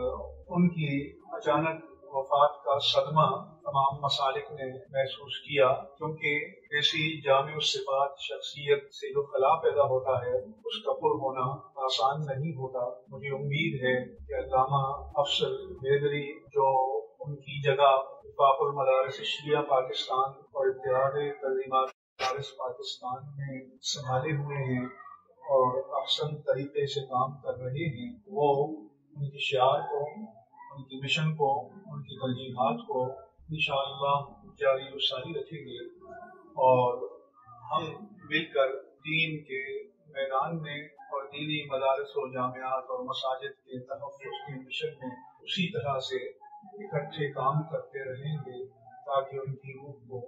ان کی اچانک وفات کا صدمہ تمام مسالک نے محسوس کیا، کیونکہ ایسی جامع الصفات شخصیت سے جو خلا پیدا ہوتا ہے اس کا پر ہونا آسان نہیں ہوتا۔ مجھے امید ہے کہ علامہ افضل حیدری جو ان کی جگہ وفاق المدارس شیعہ پاکستان اور اتحاد تنظیمات مدارس پاکستان میں سنبھالے ہوئے ہیں اور احسن طریقے سے کام کر رہے ہیں، وہ ان کی شعار کو، ان کی مشن کو، ان کی ترجیحات کو انشاءاللہ جاری و ساری رکھیں گے، اور ہم مل کر دین کے میدان میں اور دینی مدارس و جامعات اور مساجد کے تحفظ کے مشن میں اسی طرح سے اکٹھے کام کرتے رہیں گے تاکہ ان کی روح کو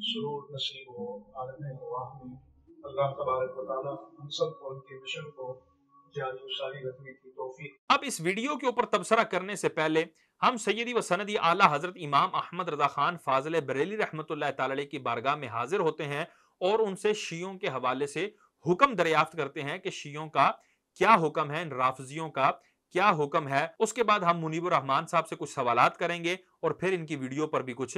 سرور نصیب ہو عالم ارواح میں۔ اللہ تبارک و تعالیٰ ہم سب کو ان کے مشن کو جاری و ساری رکھنے کی توفیق۔ اب اس ویڈیو کے اوپر تبصرہ کرنے سے پہلے ہم سیدی و سندی اعلی حضرت امام احمد رضا خان فاضل بریلی رحمۃ اللہ تعالی علیہ کی بارگاہ میں حاضر ہوتے ہیں اور ان سے شیعوں کے حوالے سے حکم دریافت کرتے ہیں کہ شیعوں کا کیا حکم ہے، رافضیوں کا کیا حکم ہے۔ اس کے بعد ہم منیب الرحمان صاحب سے کچھ سوالات کریں گے اور پھر ان کی ویڈیو پر بھی کچھ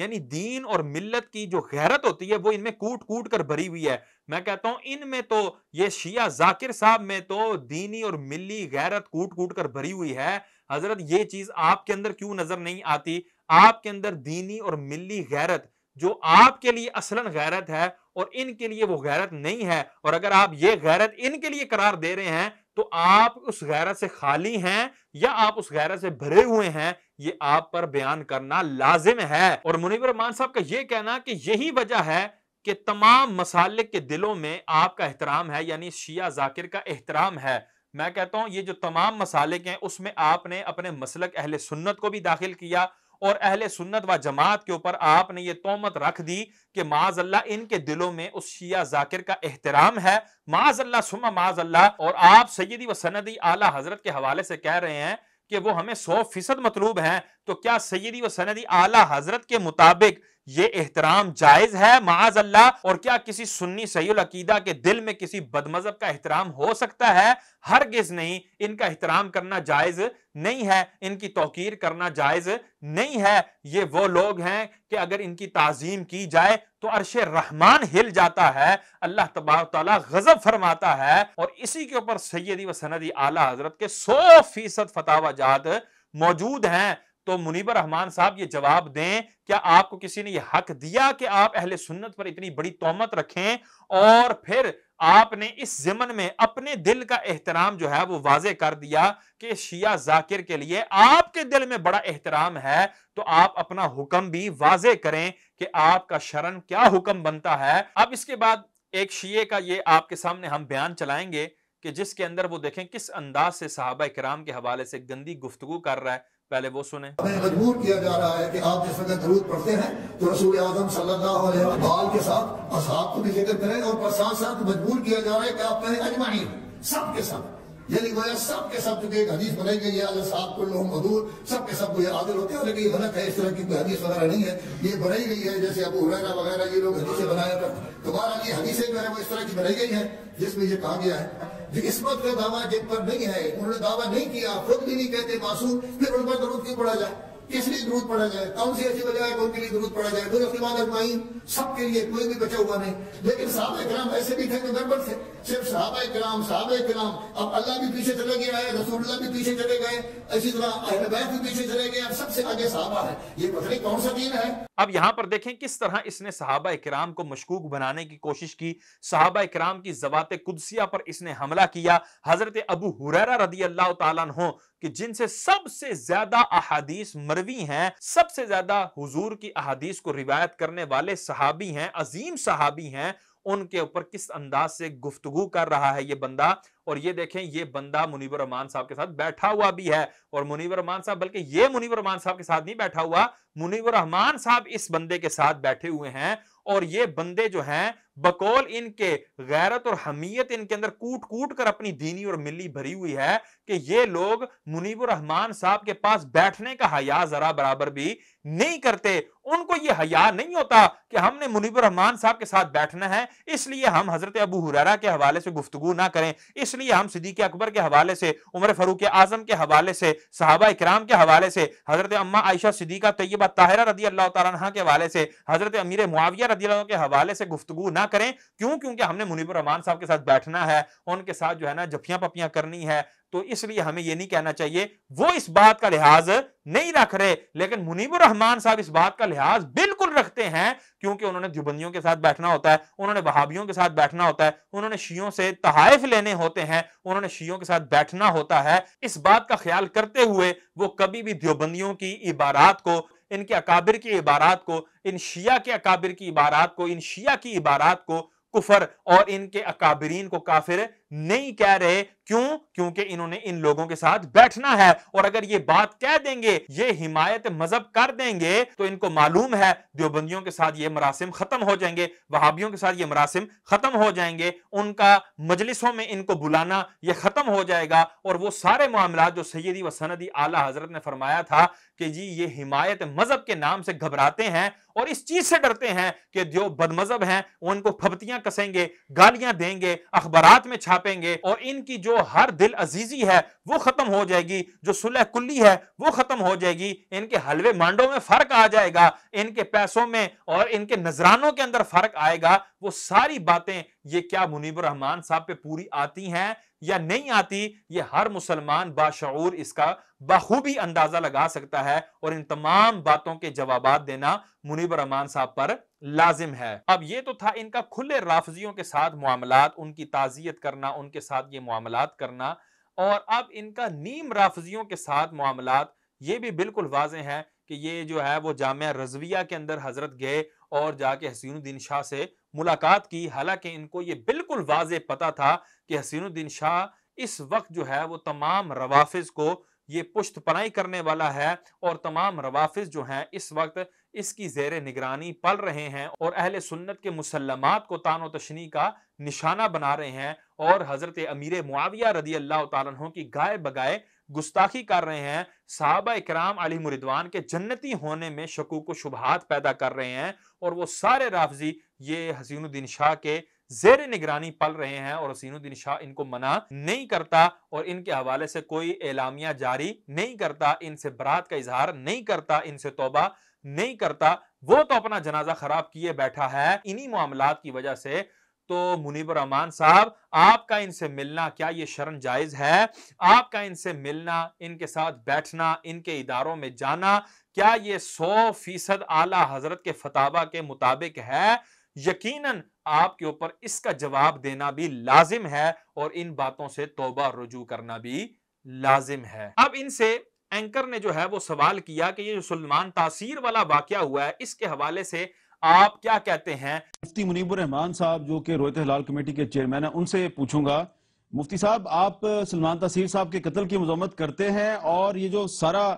یعنی دین اور ملت کی جو غیرت ہوتی ہے وہ ان میں کوٹ کوٹ کر بھری ہوئی ہے. میں کہتا ہوں ان میں تو یہ شیعہ ذاکر صاحب میں تو دینی اور ملی غیرت کوٹ کوٹ کر بھری ہوئی ہے. حضرت یہ چیز آپ کے اندر کیوں نظر نہیں آتی؟ آپ کے اندر دینی اور ملی غیرت جو آپ کے لیے اصلاً غیرت ہے اور ان کے لیے وہ غیرت نہیں ہے، اور اگر آپ یہ غیرت ان کے لیے قرار دے رہے ہیں تو آپ اس غیرت سے خالی ہیں یا آپ اس غیرت سے بھرے ہوئے ہیں، یہ آپ پر بیان کرنا لازم ہے. اور منیب الرحمان صاحب کا یہ کہنا کہ یہی وجہ ہے کہ تمام مسالک کے دلوں میں آپ کا احترام ہے، یعنی شیعہ ذاکر کا احترام ہے. میں کہتا ہوں یہ جو تمام مسالک ہیں اس میں آپ نے اپنے مسلک اہل سنت کو بھی داخل کیا، اور اہل سنت و جماعت کے اوپر آپ نے یہ تہمت رکھ دی کہ معاذ اللہ ان کے دلوں میں اس شیعہ ذاکر کا احترام ہے، معاذ اللہ ثم معاذ اللہ. اور آپ سیدی و سندی اعلی حضرت کے حوالے سے کہہ رہے ہیں کہ وہ ہمیں 100% مطلوب ہیں. تو کیا سیدی و سندی اعلی حضرت کے مطابق یہ احترام جائز ہے معاذ اللہ؟ اور کیا کسی سنی صحیح العقیدہ کے دل میں کسی بدمذہب کا احترام ہو سکتا ہے؟ ہرگز نہیں. ان کا احترام کرنا جائز نہیں ہے، ان کی توقیر کرنا جائز نہیں ہے. یہ وہ لوگ ہیں کہ اگر ان کی تعظیم کی جائے تو عرش رحمان ہل جاتا ہے، اللہ تبارک تعالیٰ غضب فرماتا ہے. اور اسی کے اوپر سیدی و سندی اعلی حضرت کے 100% فتاوی جات موجود ہیں. تو منیب الرحمان صاحب یہ جواب دیں، کیا آپ کو کسی نے یہ حق دیا کہ آپ اہل سنت پر اتنی بڑی تہمت رکھیں، اور پھر آپ نے اس ضمن میں اپنے دل کا احترام جو ہے وہ واضح کر دیا کہ شیعہ ذاکر کے لیے آپ کے دل میں بڑا احترام ہے، تو آپ اپنا حکم بھی واضح کریں کہ آپ کا شرعاً کیا حکم بنتا ہے. اب اس کے بعد ایک شیعہ کا یہ آپ کے سامنے ہم بیان چلائیں گے کہ جس کے اندر وہ دیکھیں کس انداز سے صحابہ کرام کے حوالے سے گندی گفتگو کر رہا ہے. پہلے وہ سنیں. ہمیں مجبور کیا جا رہا ہے کہ آپ جس وقت درود پڑھتے ہیں تو رسول اعظم صلی اللہ علیہ وسلم کے ساتھ اصحاب کو بھی ذکر کریں، اور ساتھ ساتھ مجبور کیا جا رہا ہے کہ آپ کہیں اجمعین، سب کے سب، یعنی گویا سب کے سب، چونکہ ایک حدیث بنائی گئی ہے اصحاب کلہم عدول، سب کے سب یہ عادل ہوتے ہیں، لیکن یہ غلط ہے، اس طرح کی کوئی حدیث وغیرہ نہیں ہے. یہ بنائی گئی ہے جیسے ابو ہریرہ وغیرہ یہ لوگ حدیثیں بنایا کرتے ہیں. تو بہرحال یہ حدیثیں جو ہے وہ اس طرح کی بنائی گئی ہیں جس میں یہ کہا گیا ہے کہ عصمت کا دعویٰ جن پر نہیں ہے، انہوں نے دعویٰ نہیں کیا، خود بھی نہیں کہتے معصوم، پھر ان پر درود کیوں پڑھا جائے؟ کس لیے درود پڑھا جائے؟ کون سی ایسی وجہ ہے کہ ان کے لیے درود پڑھا جائے؟ پھر اس کے بعد اجمعین، سب کے لیے، کوئی بھی بچا ہوا نہیں. لیکن صحابہ کرام ایسے بھی تھے جو گڑبڑ تھے، صرف صحابہ کرام. اب اللہ بھی پیچھے چلے گیا ہے، رسول اللہ بھی پیچھے چلے گئے، اسی طرح اہل بیت بھی پیچھے چلے گئے، سب سے آگے صحابہ ہے. یہ پتہ نہیں کون سا دین ہے. اب یہاں پر دیکھیں کس طرح اس نے صحابہ کرام کو مشکوک بنانے کی کوشش کی، صحابہ کرام کی ذوات قدسیہ پر اس نے حملہ کیا. حضرت ابو ہریرہ رضی اللہ تعالیٰ عنہ کہ جن سے سب سے زیادہ احادیث مروی ہیں، سب سے زیادہ حضور کی احادیث کو روایت کرنے والے صحابی ہیں، عظیم صحابی ہیں، ان کے اوپر کس انداز سے گفتگو کر رہا ہے یہ بندہ. اور یہ دیکھیں یہ بندہ منیب الرحمان صاحب کے ساتھ بیٹھا ہوا بھی ہے، اور منیب الرحمان صاحب، بلکہ یہ منیب الرحمان صاحب کے ساتھ نہیں بیٹھا ہوا، منیب الرحمان صاحب اس بندے کے ساتھ بیٹھے ہوئے ہیں. اور یہ بندے جو ہیں بقول ان کے غیرت اور حمیت ان کے اندر کوٹ کوٹ کر اپنی دینی اور ملی بھری ہوئی ہے کہ یہ لوگ منیب الرحمان صاحب کے پاس بیٹھنے کا حیا ذرا برابر بھی نہیں کرتے. ان کو یہ حیا نہیں ہوتا کہ ہم نے منیب الرحمان صاحب کے ساتھ بیٹھنا ہے، اس لیے ہم حضرت ابو ہریرہ کے حوالے سے گفتگو نہ کریں، اس لیے ہم صدیق اکبر کے حوالے سے، عمر فاروق اعظم کے حوالے سے، صحابہ اکرام کے حوالے سے، حضرت اماں عائشہ صدیقہ طیبہ طاہرہ رضی اللہ تعالیٰ عنہ کے حوالے سے، حضرت امیر معاویہ رضی اللہ عنہ کے حوالے سے گفتگو نہ کریں. کیونکہ ہم نے منیب الرحمان صاحب کے ساتھ بیٹھنا ہے، ان کے ساتھ جو ہے نا جھپیاں پپیاں کرنی ہے. تو اس لیے ہمیں یہ نہیں کہنا چاہیے. وہ اس بات کا لحاظ نہیں رکھ رہے، لیکن منیب الرحمان صاحب اس بات کا لحاظ بالکل رکھتے ہیں، کیونکہ انہوں نے دیوبندیوں کے ساتھ بیٹھنا ہوتا ہے، انہوں نے وہابیوں کے ساتھ بیٹھنا ہوتا ہے، انہوں نے شیعوں سے تحائف لینے ہوتے ہیں، انہوں نے شیعوں کے ساتھ بیٹھنا ہوتا ہے. اس بات کا خیال کرتے ہوئے وہ کبھی بھی دیوبندیوں کی عبارات کو، ان کے اکابر کی عبارات کو، ان شیعہ کے اکابر کی عبارات کو، ان شیعہ کی عبارات کو کفر اور ان کے اکابرین کو کافر نہیں کہہ رہے. کیوں؟ کیونکہ انہوں نے ان لوگوں کے ساتھ بیٹھنا ہے، اور اگر یہ بات کہہ دیں گے، یہ حمایت مذہب کر دیں گے، تو ان کو معلوم ہے دیوبندیوں کے ساتھ یہ مراسم ختم ہو جائیں گے، وہابیوں کے ساتھ یہ مراسم ختم ہو جائیں گے، ان کا مجلسوں میں ان کو بلانا یہ ختم ہو جائے گا. اور وہ سارے معاملات جو سیدی و سندی اعلیٰ حضرت نے فرمایا تھا کہ جی یہ حمایت مذہب کے نام سے گھبراتے ہیں اور اس چیز سے ڈرتے ہیں کہ جو بد مذہب ہیں وہ ان کو پھپتیاں کسیں گے، گالیاں دیں گے، اخبارات میں چھاپیں گے، اور ان کی جو ہر دل عزیزی ہے وہ ختم ہو جائے گی، جو صلح کلی ہے وہ ختم ہو جائے گی، ان کے حلوے مانڈوں میں فرق آ جائے گا، ان کے پیسوں میں اور ان کے نذرانوں کے اندر فرق آئے گا، وہ ساری باتیں یہ کیا منیب الرحمان صاحب پہ پوری آتی ہیں یا نہیں آتی، یہ ہر مسلمان باشعور اس کا بخوبی اندازہ لگا سکتا ہے، اور ان تمام باتوں کے جوابات دینا منیب الرحمان صاحب پر لازم ہے۔ اب یہ تو تھا ان کا کھلے رافضیوں کے ساتھ معاملات، ان کی تعزیت کرنا، ان کے ساتھ یہ معاملات کرنا، اور اب ان کا نیم رافضیوں کے ساتھ معاملات یہ بھی بالکل واضح ہے کہ یہ جو ہے وہ جامعہ رضویہ کے اندر حضرت گئے اور جا کے حسین الدین شاہ سے ملاقات کی، حالانکہ ان کو یہ بالکل واضح پتا تھا کہ حسین الدین شاہ اس وقت جو ہے وہ تمام روافظ کو یہ پشت پناہی کرنے والا ہے، اور تمام روافظ جو ہیں اس وقت اس کی زیر نگرانی پل رہے ہیں اور اہل سنت کے مسلمات کو طعن و تشنیع کا نشانہ بنا رہے ہیں، اور حضرت امیر معاویہ رضی اللہ تعالیٰ عنہ کی گائے بگائے گستاخی کر رہے ہیں، صحابہ اکرام علیہم رضوان کے جنتی ہونے میں شکوک و شبہات پیدا کر رہے ہیں، اور وہ سارے رافضی یہ حسین الدین شاہ کے زیر نگرانی پل رہے ہیں، اور حسین الدین شاہ ان کو منع نہیں کرتا اور ان کے حوالے سے کوئی اعلامیہ جاری نہیں کرتا، ان سے برات کا اظہار نہیں کرتا، ان سے توبہ نہیں کرتا، وہ تو اپنا جنازہ خراب کیے بیٹھا ہے۔ انہی معاملات کی وجہ سے تو منیب الرحمان صاحب آپ کا ان سے ملنا کیا یہ شرن جائز ہے؟ آپ کا ان سے ملنا، ان کے ساتھ بیٹھنا، ان کے اداروں میں جانا، کیا یہ 100% اعلیٰ حضرت کے فتاوی کے مطابق ہے؟ یقیناً آپ کے اوپر اس کا جواب دینا بھی لازم ہے اور ان باتوں سے توبہ رجوع کرنا بھی لازم ہے۔ اب ان سے اینکر نے جو ہے وہ سوال کیا کہ یہ جو سلمان تاثیر والا واقعہ ہوا ہے اس کے حوالے سے آپ کیا کہتے ہیں؟ مفتی منیب الرحمان صاحب جو کہ رویت ہلال کمیٹی کے چیئرمین ہیں، ان سے پوچھوں گا، مفتی صاحب آپ سلمان تاثیر صاحب کے قتل کی مذمت کرتے ہیں، اور یہ جو سارا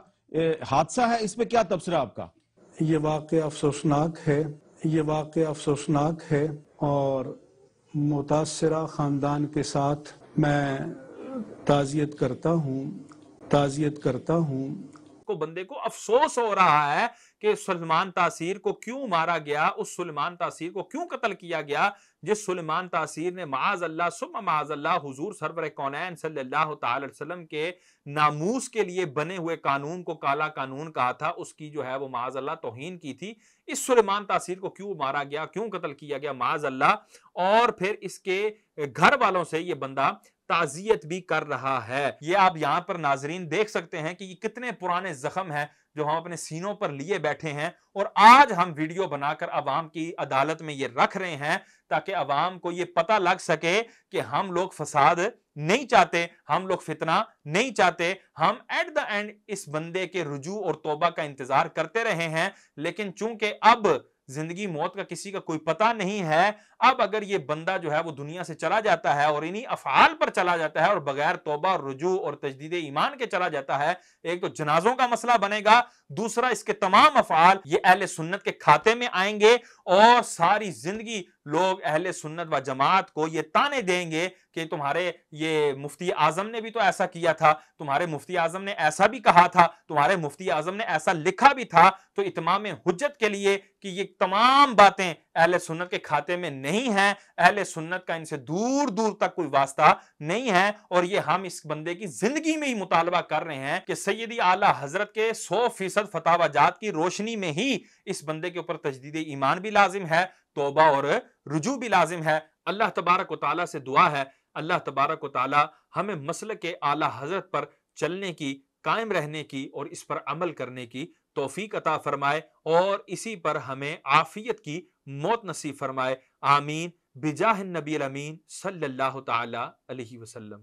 حادثہ ہے اس پہ کیا تبصرہ آپ کا؟ یہ واقعہ افسوسناک ہے، یہ واقعہ افسوسناک ہے، اور متاثرہ خاندان کے ساتھ میں تعزیت کرتا ہوں کو بندے کو افسوس ہو رہا ہے کہ سلمان تاثیر کو کیوں مارا گیا، اس سلمان تاثیر کو کیوں قتل کیا گیا جس سلمان تاثیر نے معاذ اللہ ثم معاذ اللہ حضور سرور کونین صلی اللہ تعالی علیہ وسلم کے ناموس کے لیے بنے ہوئے قانون کو کالا قانون کہا تھا، اس کی جو ہے وہ معاذ اللہ توہین کی تھی۔ اس سلمان تاثیر کو کیوں مارا گیا، کیوں قتل کیا گیا معاذ اللہ، اور پھر اس کے گھر والوں سے یہ بندہ تعزیت بھی کر رہا ہے۔ یہ آپ یہاں پر ناظرین دیکھ سکتے ہیں کہ یہ کتنے پرانے زخم ہیں جو ہم اپنے سینوں پر لیے بیٹھے ہیں، اور آج ہم ویڈیو بنا کر عوام کی عدالت میں یہ رکھ رہے ہیں تاکہ عوام کو یہ پتہ لگ سکے کہ ہم لوگ فساد نہیں چاہتے، ہم لوگ فتنہ نہیں چاہتے، ہم ایٹ دا اینڈ اس بندے کے رجوع اور توبہ کا انتظار کرتے رہے ہیں، لیکن چونکہ اب زندگی موت کا کسی کا کوئی پتہ نہیں ہے، اب اگر یہ بندہ جو ہے وہ دنیا سے چلا جاتا ہے اور انہی افعال پر چلا جاتا ہے اور بغیر توبہ اور رجوع اور تجدید ایمان کے چلا جاتا ہے، ایک تو جنازوں کا مسئلہ بنے گا، دوسرا اس کے تمام افعال یہ اہل سنت کے کھاتے میں آئیں گے، اور ساری زندگی لوگ اہل سنت و جماعت کو یہ تانے دیں گے کہ تمہارے یہ مفتی اعظم نے بھی تو ایسا کیا تھا، تمہارے مفتی اعظم نے ایسا بھی کہا تھا، تمہارے مفتی اعظم نے ایسا لکھا بھی تھا۔ تو اتمام حجت کے لیے کہ یہ تمام باتیں اہل سنت کے کھاتے میں نہیں ہیں، اہل سنت کا ان سے دور دور تک کوئی واسطہ نہیں ہے، اور یہ ہم اس بندے کی زندگی میں ہی مطالبہ کر رہے ہیں کہ سیدی اعلیٰ حضرت کے 100% فتاوی جات کی روشنی میں ہی اس بندے کے اوپر تجدید ایمان بھی لازم ہے، توبہ اور رجوع بھی لازم ہے۔ اللہ تبارک و تعالیٰ سے دعا ہے اللہ تبارک و تعالیٰ ہمیں مسلک اعلیٰ حضرت پر چلنے کی، قائم رہنے کی اور اس پر عمل کرنے کی توفیق عطا فرمائے، اور اسی پر ہمیں عافیت کی موت نصیب فرمائے، آمین، بجاہ النبی الامین صلی اللہ تعالی علیہ وسلم۔